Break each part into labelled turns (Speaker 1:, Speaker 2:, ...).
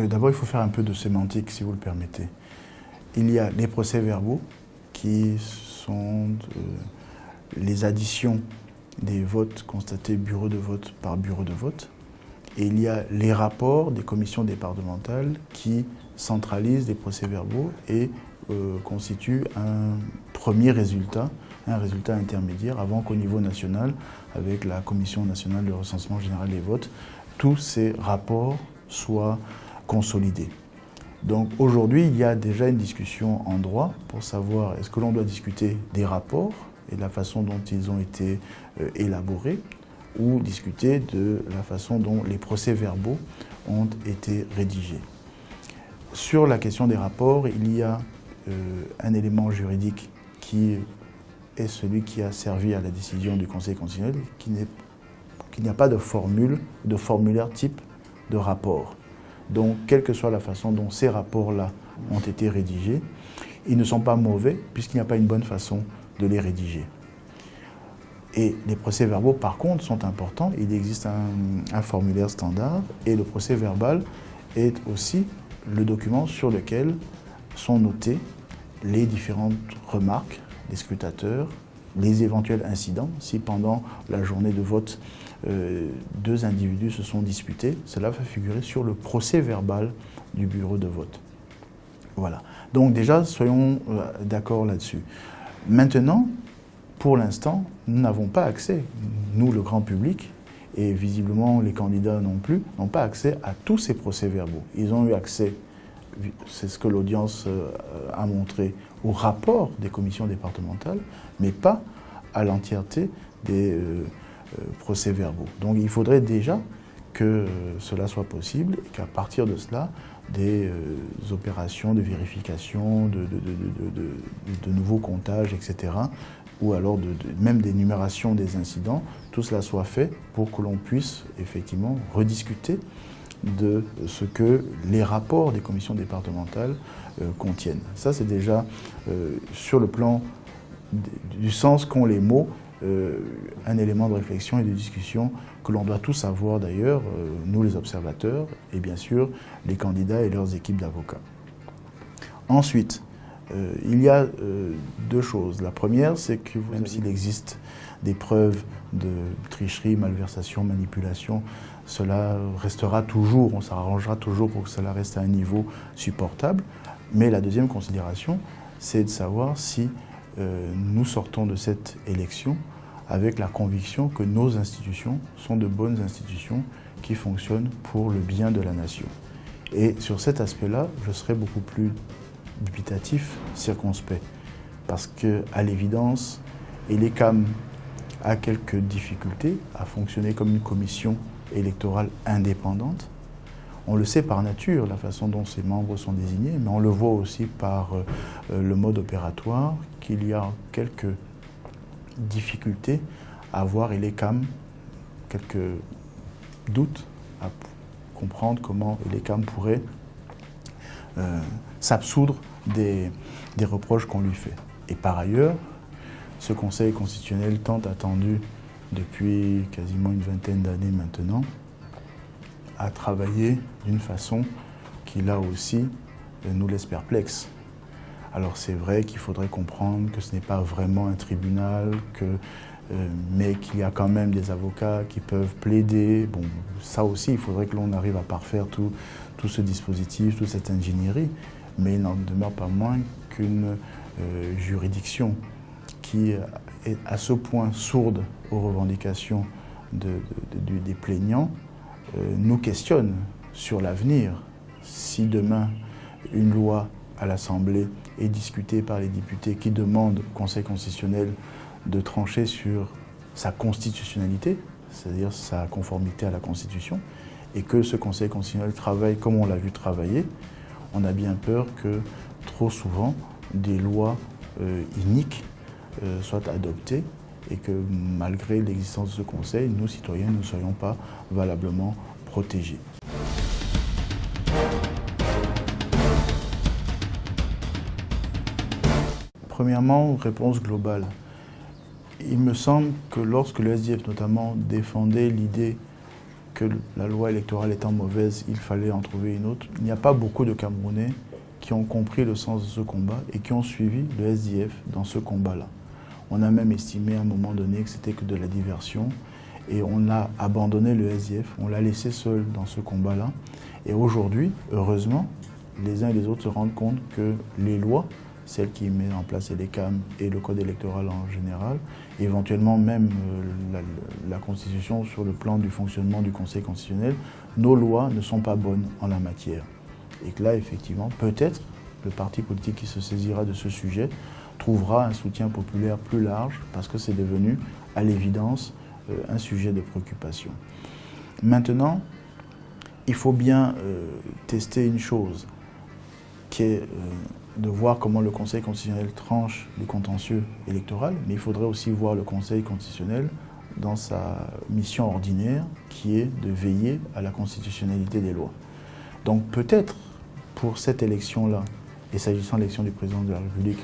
Speaker 1: D'abord, il faut faire un peu de sémantique, si vous le permettez. Il y a les procès-verbaux qui sont les additions des votes constatés bureau de vote par bureau de vote. Et il y a les rapports des commissions départementales qui centralisent les procès-verbaux et constituent un premier résultat, un résultat intermédiaire, avant qu'au niveau national, avec la Commission nationale de recensement général des votes, tous ces rapports soient consolidés. Donc aujourd'hui, il y a déjà une discussion en droit pour savoir est-ce que l'on doit discuter des rapports et de la façon dont ils ont été élaborés, ou discuter de la façon dont les procès-verbaux ont été rédigés. Sur la question des rapports, il y a un élément juridique qui est celui qui a servi à la décision du Conseil constitutionnel, qu'il n'y a pas de formule, de formulaire type de rapport. Donc, quelle que soit la façon dont ces rapports-là ont été rédigés, ils ne sont pas mauvais puisqu'il n'y a pas une bonne façon de les rédiger. Et les procès-verbaux, par contre, sont importants. Il existe un formulaire standard et le procès-verbal est aussi le document sur lequel sont notés les différentes remarques des scrutateurs, les éventuels incidents. Si pendant la journée de vote, deux individus se sont disputés, cela va figurer sur le procès-verbal du bureau de vote. Voilà. Donc déjà, soyons d'accord là-dessus. Maintenant, pour l'instant, nous n'avons pas accès, nous le grand public, et visiblement les candidats non plus, n'ont pas accès à tous ces procès-verbaux. Ils ont eu accès, c'est ce que l'audience a montré, au rapport des commissions départementales, mais pas à l'entièreté des procès-verbaux. Donc il faudrait déjà que cela soit possible et qu'à partir de cela, des opérations de vérification, de nouveaux comptages, etc., ou alors même des numérations des incidents, tout cela soit fait pour que l'on puisse effectivement rediscuter de ce que les rapports des commissions départementales contiennent. Ça, c'est déjà, sur le plan du sens qu'ont les mots, un élément de réflexion et de discussion que l'on doit tous avoir d'ailleurs, nous les observateurs, et bien sûr les candidats et leurs équipes d'avocats. Ensuite, il y a deux choses. La première, c'est que même s'il existe des preuves de tricherie, malversation, manipulation, cela restera toujours, on s'arrangera toujours pour que cela reste à un niveau supportable. Mais la deuxième considération, c'est de savoir si nous sortons de cette élection avec la conviction que nos institutions sont de bonnes institutions qui fonctionnent pour le bien de la nation. Et sur cet aspect-là, je serai beaucoup plus dubitatif, circonspect, parce qu'à l'évidence, ELECAM a quelques difficultés à fonctionner comme une commission électorale indépendante. On le sait par nature, la façon dont ses membres sont désignés, mais on le voit aussi par le mode opératoire, qu'il y a quelques difficultés à voir ELECAM, quelques doutes à comprendre comment ELECAM pourrait s'absoudre des reproches qu'on lui fait. Et par ailleurs, ce Conseil constitutionnel tant attendu depuis quasiment une vingtaine d'années maintenant a travaillé d'une façon qui là aussi nous laisse perplexes. Alors c'est vrai qu'il faudrait comprendre que ce n'est pas vraiment un tribunal, mais qu'il y a quand même des avocats qui peuvent plaider. Bon, ça aussi, il faudrait que l'on arrive à parfaire tout ce dispositif, toute cette ingénierie. Mais il n'en demeure pas moins qu'une juridiction qui est à ce point sourde aux revendications des plaignants nous questionne sur l'avenir. Si demain, une loi à l'Assemblée est discutée par les députés qui demandent au Conseil constitutionnel de trancher sur sa constitutionnalité, c'est-à-dire sa conformité à la Constitution, et que ce Conseil constitutionnel travaille comme on l'a vu travailler, on a bien peur que trop souvent des lois iniques soient adoptées et que malgré l'existence de ce Conseil, nous citoyens ne soyons pas valablement protégés. Premièrement, réponse globale. Il me semble que lorsque le SDF notamment défendait l'idée que la loi électorale étant mauvaise, il fallait en trouver une autre. Il n'y a pas beaucoup de Camerounais qui ont compris le sens de ce combat et qui ont suivi le SDF dans ce combat-là. On a même estimé à un moment donné que c'était que de la diversion et on a abandonné le SDF, on l'a laissé seul dans ce combat-là. Et aujourd'hui, heureusement, les uns et les autres se rendent compte que les lois, celles qui mettent en place les CAM et le code électoral en général, éventuellement même la Constitution sur le plan du fonctionnement du Conseil constitutionnel, nos lois ne sont pas bonnes en la matière. Et que là, effectivement, peut-être le parti politique qui se saisira de ce sujet trouvera un soutien populaire plus large parce que c'est devenu, à l'évidence, un sujet de préoccupation. Maintenant, il faut bien tester une chose, qui est de voir comment le Conseil constitutionnel tranche le contentieux électoral, mais il faudrait aussi voir le Conseil constitutionnel dans sa mission ordinaire, qui est de veiller à la constitutionnalité des lois. Donc peut-être pour cette élection-là, et s'agissant de l'élection du président de la République,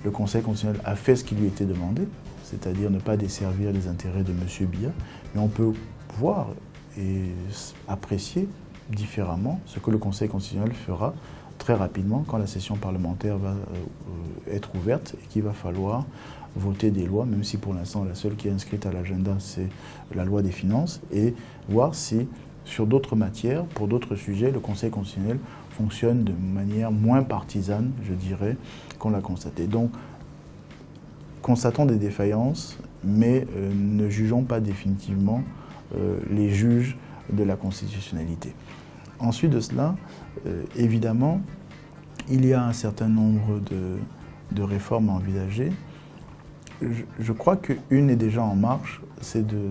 Speaker 1: le Conseil constitutionnel a fait ce qui lui était demandé, c'est-à-dire ne pas desservir les intérêts de M. Biya, mais on peut voir et apprécier différemment ce que le Conseil constitutionnel fera très rapidement quand la session parlementaire va être ouverte et qu'il va falloir voter des lois, même si pour l'instant la seule qui est inscrite à l'agenda c'est la loi des finances, et voir si sur d'autres matières, pour d'autres sujets, le Conseil constitutionnel fonctionne de manière moins partisane, je dirais, qu'on l'a constaté. Donc, constatons des défaillances, mais ne jugeons pas définitivement les juges de la constitutionnalité. Ensuite de cela, évidemment, il y a un certain nombre de réformes à envisager. Je crois qu'une est déjà en marche, c'est de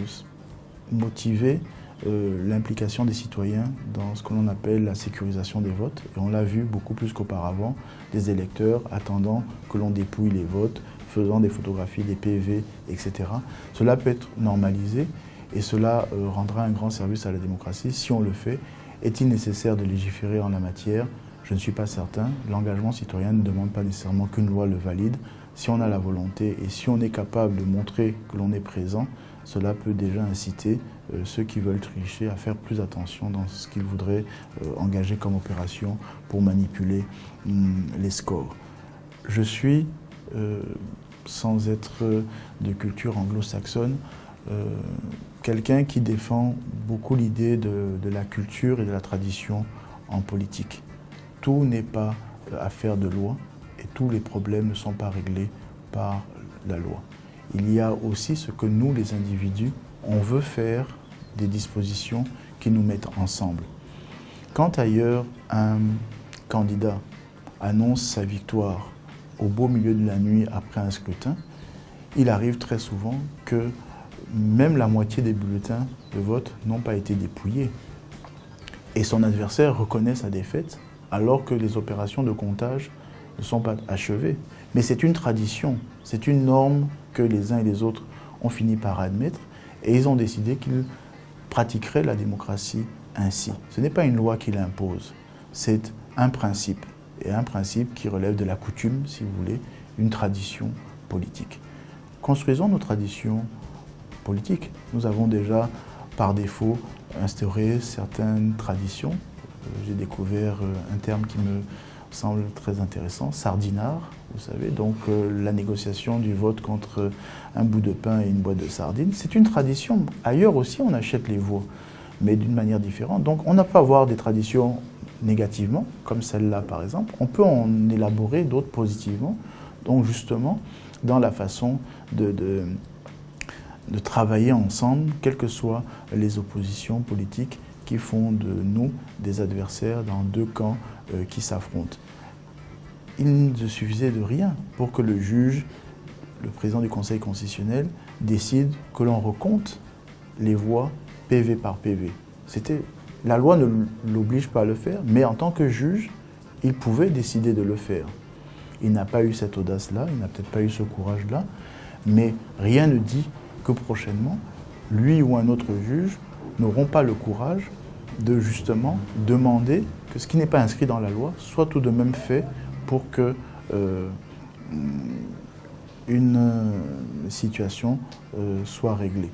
Speaker 1: motiver l'implication des citoyens dans ce que l'on appelle la sécurisation des votes. Et on l'a vu beaucoup plus qu'auparavant, des électeurs attendant que l'on dépouille les votes, faisant des photographies, des PV, etc. Cela peut être normalisé et cela rendra un grand service à la démocratie si on le fait. Est-il nécessaire de légiférer en la matière? Je ne suis pas certain. L'engagement citoyen ne demande pas nécessairement qu'une loi le valide. Si on a la volonté et si on est capable de montrer que l'on est présent, cela peut déjà inciter ceux qui veulent tricher à faire plus attention dans ce qu'ils voudraient engager comme opération pour manipuler les scores. Je suis, sans être de culture anglo-saxonne, quelqu'un qui défend beaucoup l'idée de la culture et de la tradition en politique. Tout n'est pas affaire de loi et tous les problèmes ne sont pas réglés par la loi. Il y a aussi ce que nous, les individus, on veut faire des dispositions qui nous mettent ensemble. Quand ailleurs un candidat annonce sa victoire au beau milieu de la nuit après un scrutin, il arrive très souvent que même la moitié des bulletins de vote n'ont pas été dépouillés. Et son adversaire reconnaît sa défaite alors que les opérations de comptage ne sont pas achevées. Mais c'est une tradition, c'est une norme que les uns et les autres ont fini par admettre et ils ont décidé qu'ils pratiqueraient la démocratie ainsi. Ce n'est pas une loi qui l'impose, c'est un principe. Et un principe qui relève de la coutume, si vous voulez, une tradition politique. Construisons nos traditions politiques. Nous avons déjà, par défaut, instauré certaines traditions. J'ai découvert un terme qui me semble très intéressant, sardinard, vous savez, donc la négociation du vote contre un bout de pain et une boîte de sardines. C'est une tradition. Ailleurs aussi, on achète les veaux, mais d'une manière différente. Donc on n'a pas à avoir des traditions négativement, comme celle-là par exemple. On peut en élaborer d'autres positivement, donc justement dans la façon de travailler ensemble, quelles que soient les oppositions politiques qui font de nous des adversaires dans deux camps qui s'affrontent. Il ne suffisait de rien pour que le juge, le président du Conseil constitutionnel, décide que l'on recompte les voix PV par PV. La loi ne l'oblige pas à le faire, mais en tant que juge, il pouvait décider de le faire. Il n'a pas eu cette audace-là, il n'a peut-être pas eu ce courage-là, mais rien ne dit que prochainement, lui ou un autre juge n'auront pas le courage de justement demander que ce qui n'est pas inscrit dans la loi soit tout de même fait pour que une situation soit réglée.